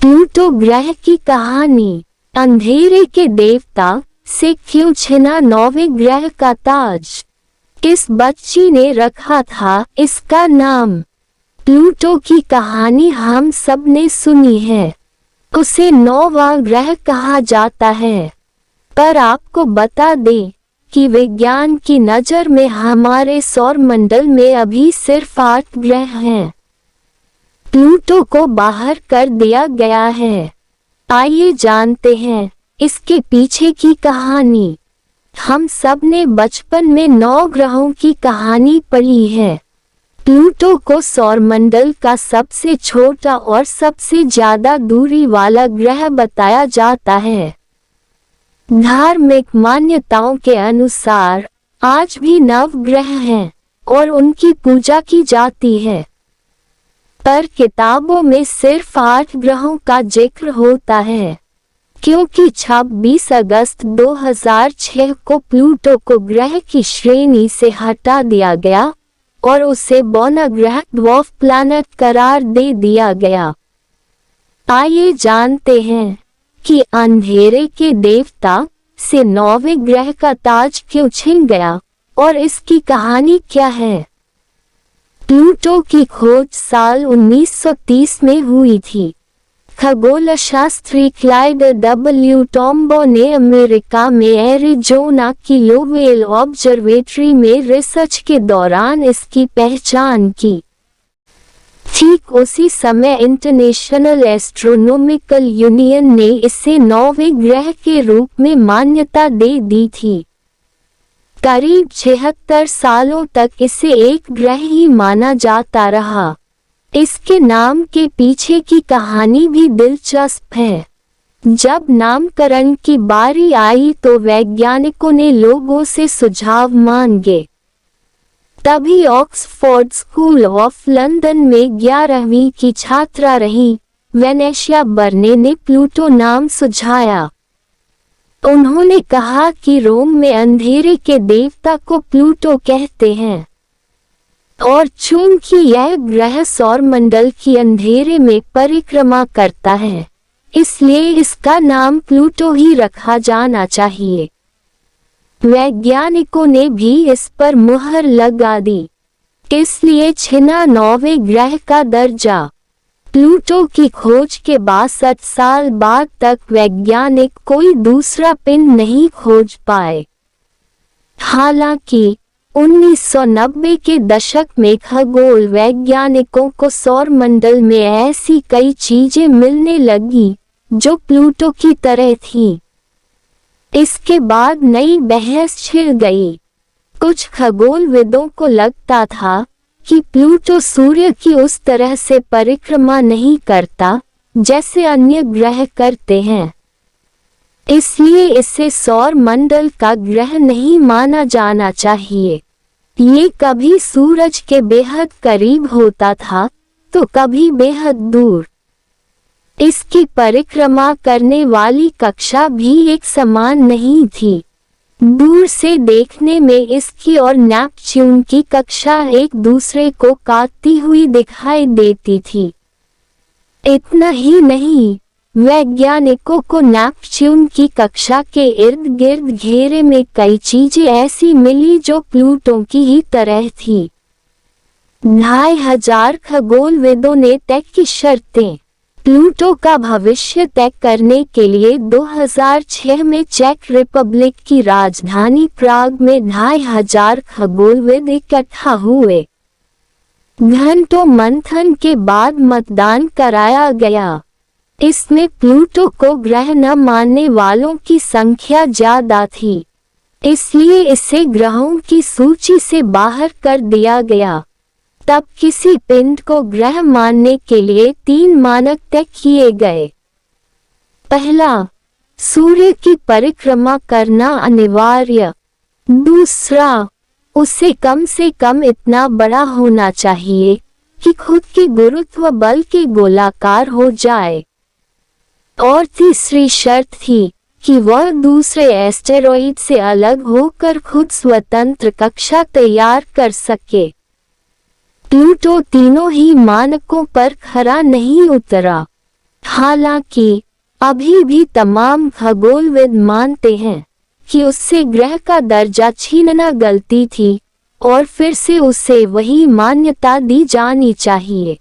Pluto ग्रह की कहानी। अंधेरे के देवता से क्यों छिना 9वें ग्रह का ताज? किस बच्ची ने रखा था इसका नाम? प्लूटो की कहानी हम सब ने सुनी है। उसे 9वां ग्रह कहा जाता है। पर आपको बता दें कि विज्ञान की नज़र में हमारे सौर मंडल में अभी सिर्फ 8 ग्रह हैं। प्लूटो को बाहर कर दिया गया है। आइए जानते हैं इसके पीछे की कहानी। हम सब ने बचपन में 9 ग्रहों की कहानी पढ़ी है। प्लूटो को सौरमंडल का सबसे छोटा और सबसे ज्यादा दूरी वाला ग्रह बताया जाता है। धार्मिक मान्यताओं के अनुसार आज भी 9 ग्रह हैं और उनकी पूजा की जाती है। पर किताबों में सिर्फ 8 ग्रहों का जिक्र होता है, क्योंकि 26 अगस्त 2006 को प्लूटो को ग्रह की श्रेणी से हटा दिया गया और उसे बौना ग्रह ड्वार्फ प्लैनेट करार दे दिया गया। आइए जानते हैं कि अंधेरे के देवता से 9वें ग्रह का ताज क्यों छिन गया और इसकी कहानी क्या है। प्लूटो की खोज साल 1930 में हुई थी। खगोलशास्त्री क्लाइड डब्ल्यू टॉम्बो ने अमेरिका में एरिज़ोना की लोवेल ऑब्जर्वेटरी में रिसर्च के दौरान इसकी पहचान की। ठीक उसी समय इंटरनेशनल एस्ट्रोनॉमिकल यूनियन ने इसे 9वें ग्रह के रूप में मान्यता दे दी थी। करीब 76 सालों तक इसे एक ग्रह ही माना जाता रहा। इसके नाम के पीछे की कहानी भी दिलचस्प है। जब नामकरण की बारी आई तो वैज्ञानिकों ने लोगों से सुझाव मांगे। तभी ऑक्सफोर्ड स्कूल ऑफ लंदन में 11वीं की छात्रा रही वेनेशिया बर्ने ने प्लूटो नाम सुझाया। उन्होंने कहा कि रोम में अंधेरे के देवता को प्लूटो कहते हैं और चूंकि यह ग्रह सौरमंडल की अंधेरे में परिक्रमा करता है, इसलिए इसका नाम प्लूटो ही रखा जाना चाहिए। वैज्ञानिकों ने भी इस पर मुहर लगा दी। इसलिए छिना 9वें ग्रह का दर्जा। प्लूटो की खोज के 62 साल बाद तक वैज्ञानिक कोई दूसरा पिंड नहीं खोज पाए। हालांकि 1990 के दशक में खगोल वैज्ञानिकों को सौरमंडल में ऐसी कई चीजें मिलने लगी जो प्लूटो की तरह थी। इसके बाद नई बहस छिड़ गई। कुछ खगोलविदों को लगता था कि प्लूटो सूर्य की उस तरह से परिक्रमा नहीं करता जैसे अन्य ग्रह करते हैं, इसलिए इसे सौर मंडल का ग्रह नहीं माना जाना चाहिए। ये कभी सूरज के बेहद करीब होता था तो कभी बेहद दूर। इसकी परिक्रमा करने वाली कक्षा भी एक समान नहीं थी। दूर से देखने में इसकी और नेपच्यून की कक्षा एक दूसरे को काटती हुई दिखाई देती थी। इतना ही नहीं, वैज्ञानिकों को नेपच्यून की कक्षा के इर्द गिर्द घेरे में कई चीजें ऐसी मिली जो प्लूटो की ही तरह थी। 2500 खगोलविदों ने तय की शर्तें। प्लूटो का भविष्य तय करने के लिए 2006 में चेक रिपब्लिक की राजधानी प्राग में 2500 खगोलविद इकट्ठा हुए। घंटों मंथन के बाद मतदान कराया गया। इसमें प्लूटो को ग्रह न मानने वालों की संख्या ज्यादा थी, इसलिए इसे ग्रहों की सूची से बाहर कर दिया गया। तब किसी पिंड को ग्रह मानने के लिए 3 मानक तय किए गए। पहला, सूर्य की परिक्रमा करना अनिवार्य। दूसरा, उसे कम से कम इतना बड़ा होना चाहिए कि खुद के गुरुत्व बल के गोलाकार हो जाए। और तीसरी शर्त थी कि वह दूसरे एस्टेरॉइड से अलग होकर खुद स्वतंत्र कक्षा तैयार कर सके। प्लूटो तीनों ही मानकों पर खरा नहीं उतरा। हालांकि अभी भी तमाम खगोलविद मानते हैं कि उससे ग्रह का दर्जा छीनना गलती थी और फिर से उसे वही मान्यता दी जानी चाहिए।